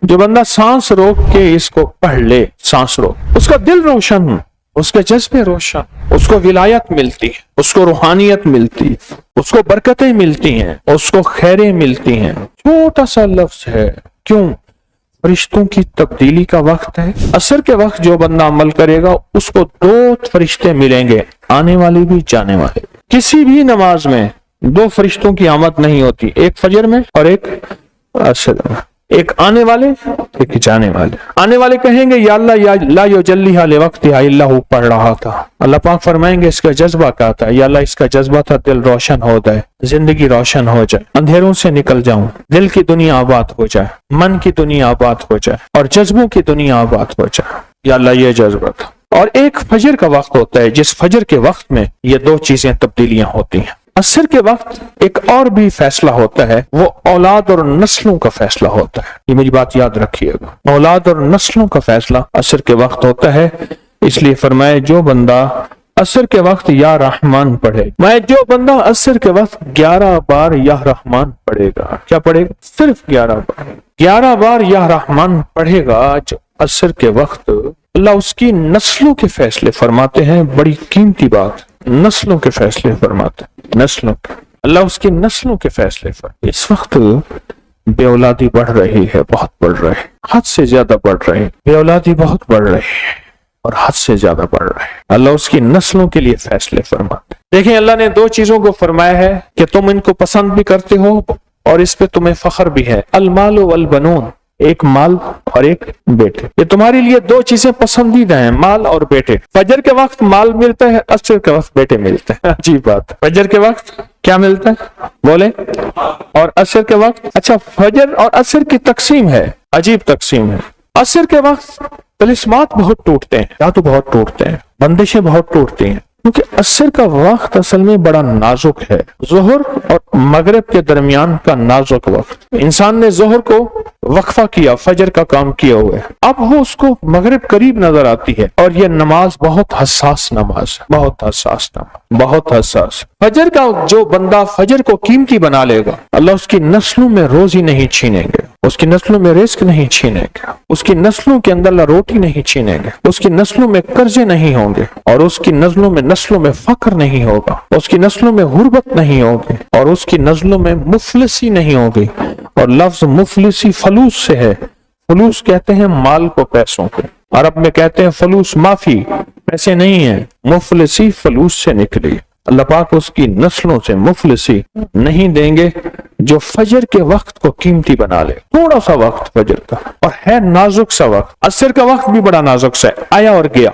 جو بندہ سانس روک کے اس کو پڑھ لے، سانس روک، اس کا دل روشن، اس کے جذبے روشن، اس کو ولایت ملتی ہے، اس کو روحانیت ملتی ہے، اس کو برکتیں ملتی ہیں، اس کو خیریں ملتی ہیں۔ چھوٹا سا لفظ ہے، کیوں؟ فرشتوں کی تبدیلی کا وقت ہے۔ عصر کے وقت جو بندہ عمل کرے گا اس کو 2 فرشتے ملیں گے، آنے والے بھی جانے والے۔ کسی بھی نماز میں 2 فرشتوں کی آمد نہیں ہوتی، ایک فجر میں اور ایک عصر میں، ایک آنے والے ایک جانے والے۔ آنے والے کہیں گے یا اللہ یا لا یجلیھا لوقتھا الا ہو، پڑھ رہا تھا، اللہ پاک فرمائیں گے اس کا جذبہ کیا تھا؟ یا اللہ اس کا جذبہ تھا دل روشن ہو جائے، زندگی روشن ہو جائے، اندھیروں سے نکل جاؤں، دل کی دنیا آباد ہو جائے، من کی دنیا آباد ہو جائے اور جذبوں کی دنیا آباد ہو جائے۔ یا اللہ یہ جذبہ تھا۔ اور ایک فجر کا وقت ہوتا ہے جس فجر کے وقت میں یہ 2 چیزیں تبدیلیاں ہوتی ہیں۔ عصر کے وقت ایک اور بھی فیصلہ ہوتا ہے، وہ اولاد اور نسلوں کا فیصلہ ہوتا ہے۔ یہ میری بات یاد رکھیے گا، اولاد اور نسلوں کا فیصلہ عصر کے وقت ہوتا ہے۔ اس لیے فرمائے جو بندہ عصر کے وقت یا رحمان پڑھے، میں جو بندہ عصر کے وقت 11 بار یا رحمان پڑھے گا، کیا پڑھے گا؟ صرف 11 بار، 11 بار یا رحمان پڑھے گا جو عصر کے وقت، اللہ اس کی نسلوں کے فیصلے فرماتے ہیں۔ بڑی قیمتی بات، نسلوں کے فیصلے فرماتے ہیں، نسلوں کے، اللہ اس کی نسلوں کے فیصلے فرماتے ہیں۔ اس وقت بے اولادی بڑھ رہی ہے، بہت بڑھ رہی ہے، حد سے زیادہ بڑھ رہی ہے، بے اولادی بہت بڑھ رہی ہے اور حد سے زیادہ بڑھ رہا ہے۔ اللہ اس کی نسلوں کے لیے فیصلے فرماتے ہیں۔ دیکھیں اللہ نے 2 چیزوں کو فرمایا ہے کہ تم ان کو پسند بھی کرتے ہو اور اس پہ تمہیں فخر بھی ہے، المال والبنون، ایک مال اور ایک بیٹے۔ یہ تمہارے لیے 2 چیزیں پسندیدہ ہیں، مال اور بیٹے۔ فجر کے وقت مال ملتا ہے، عصر کے وقت بیٹے ملتے ہیں۔ عجیب بات، فجر کے وقت کیا ملتا ہے بولے؟ اور عصر کے وقت، اچھا فجر اور عصر کی تقسیم ہے، عجیب تقسیم ہے۔ عصر کے وقت طلسمات بہت ٹوٹتے ہیں، یا تو بہت ٹوٹتے ہیں، بندشیں بہت ٹوٹتی ہیں، کیونکہ عصر کا وقت اصل میں بڑا نازک ہے۔ ظہر اور مغرب کے درمیان کا نازک وقت، انسان نے ظہر کو وقفہ کیا، فجر کا کام کیا ہوا ہے، اب وہ اس کو مغرب قریب نظر آتی ہے، اور یہ نماز بہت حساس نماز ہے، بہت حساس نماز، بہت حساس۔ فجر کا جو بندہ فجر کو قیمتی بنا لے گا، اللہ اس کی نسلوں میں روزی نہیں چھینیں گے، اس کی نسلوں میں رزق نہیں چھینیں گے، اس کی نسلوں کے اندر اللہ روٹی نہیں چھینیں گے، اس کی نسلوں میں قرضے نہیں ہوں گے، اور اس کی نسلوں میں فقر نہیں ہوگا، اس کی نسلوں میں غربت نہیں ہوگی، اور اس کی نسلوں میں مفلسی نہیں ہوگی۔ اور لفظ مفلسی فلوس سے ہے، فلوس کہتے ہیں مال کو، پیسوں کو، عرب میں کہتے ہیں فلوس معافی، پیسے نہیں ہیں، مفلسی فلوس سے نکلی۔ اللہ پاک اس کی نسلوں سے مفلسی نہیں دیں گے جو فجر کے وقت کو قیمتی بنا لے۔ تھوڑا سا وقت فجر کا، اور ہے نازک سا وقت، عصر کا وقت بھی بڑا نازک سا ہے، آیا اور گیا۔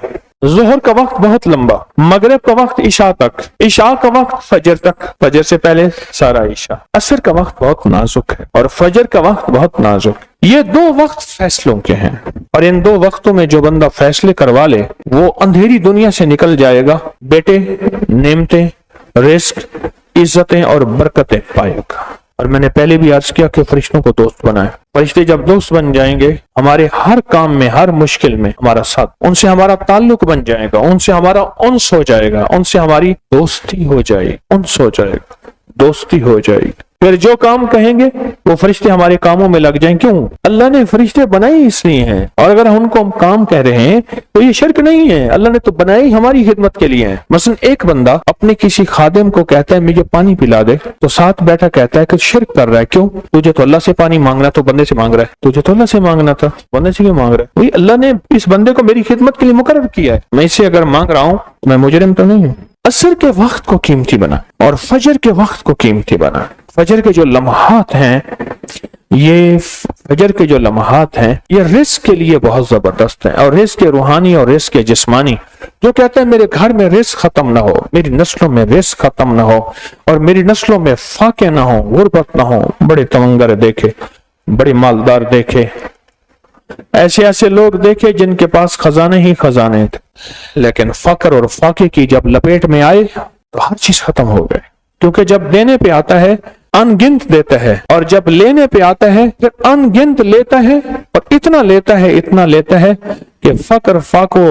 ظہر کا وقت بہت لمبا، مغرب کا وقت عشاء تک، عشاء کا وقت فجر تک، فجر سے پہلے سارا عشاء۔ عصر کا وقت بہت نازک ہے اور فجر کا وقت بہت نازک۔ یہ 2 وقت فیصلوں کے ہیں، اور ان 2 وقتوں میں جو بندہ فیصلے کروا لے وہ اندھیری دنیا سے نکل جائے گا، بیٹے، نعمتیں، رزق، عزتیں اور برکتیں پائے گا۔ اور میں نے پہلے بھی عرض کیا کہ فرشتوں کو دوست بنائے، فرشتے جب دوست بن جائیں گے ہمارے ہر کام میں، ہر مشکل میں ہمارا ساتھ، ان سے ہمارا تعلق بن جائے گا، ان سے ہمارا انس ہو جائے گا، ان سے ہماری دوستی ہو جائے گی، انس ہو جائے گا، دوستی ہو جائے گی۔ پھر جو کام کہیں گے وہ فرشتے ہمارے کاموں میں لگ جائیں۔ کیوں؟ اللہ نے فرشتے بنائے اس لیے ہیں، اور اگر ہم ان کو ہم کام کہہ رہے ہیں تو یہ شرک نہیں ہے، اللہ نے تو بنائے ہماری خدمت کے لیے ہیں۔ مثلا ایک بندہ اپنے کسی خادم کو کہتا ہے مجھے پانی پلا دے، تو ساتھ بیٹھا کہتا ہے کہ شرک کر رہا ہے۔ کیوں؟ تجھے تو اللہ سے پانی مانگنا تو بندے سے مانگ رہا ہے، تجھے تو اللہ سے مانگنا تھا، بندے سے کیوں مانگ رہا ہے؟ وہی اللہ نے اس بندے کو میری خدمت کے لیے مقرر کیا ہے، میں اس سے اگر مانگ رہا ہوں تو میں مجرم تو نہیں ہوں۔ عصر کے وقت کو قیمتی بنا اور فجر کے وقت کو قیمتی بنا۔ فجر کے جو لمحات ہیں، یہ فجر کے جو لمحات ہیں یہ رزق کے لیے بہت زبردست ہیں، اور رزق روحانی اور رزق جسمانی۔ جو کہتا ہے میرے گھر میں رزق ختم نہ ہو، میری نسلوں میں رزق ختم نہ ہو، اور میری نسلوں میں فاقے نہ ہو، غربت نہ ہو۔ بڑے تمنگر دیکھے، بڑے مالدار دیکھے، ایسے لوگ دیکھے جن کے پاس خزانے ہی خزانے تھے، لیکن فقر اور فاقے کی جب لپیٹ میں آئے تو ہر چیز ختم ہو گئے۔ کیونکہ جب دینے پہ آتا ہے ان گنت دیتا ہے، اور جب لینے پہ آتا ہے پھر ان گنت لیتا ہے، اور اتنا لیتا ہے کہ فقر، فاقوں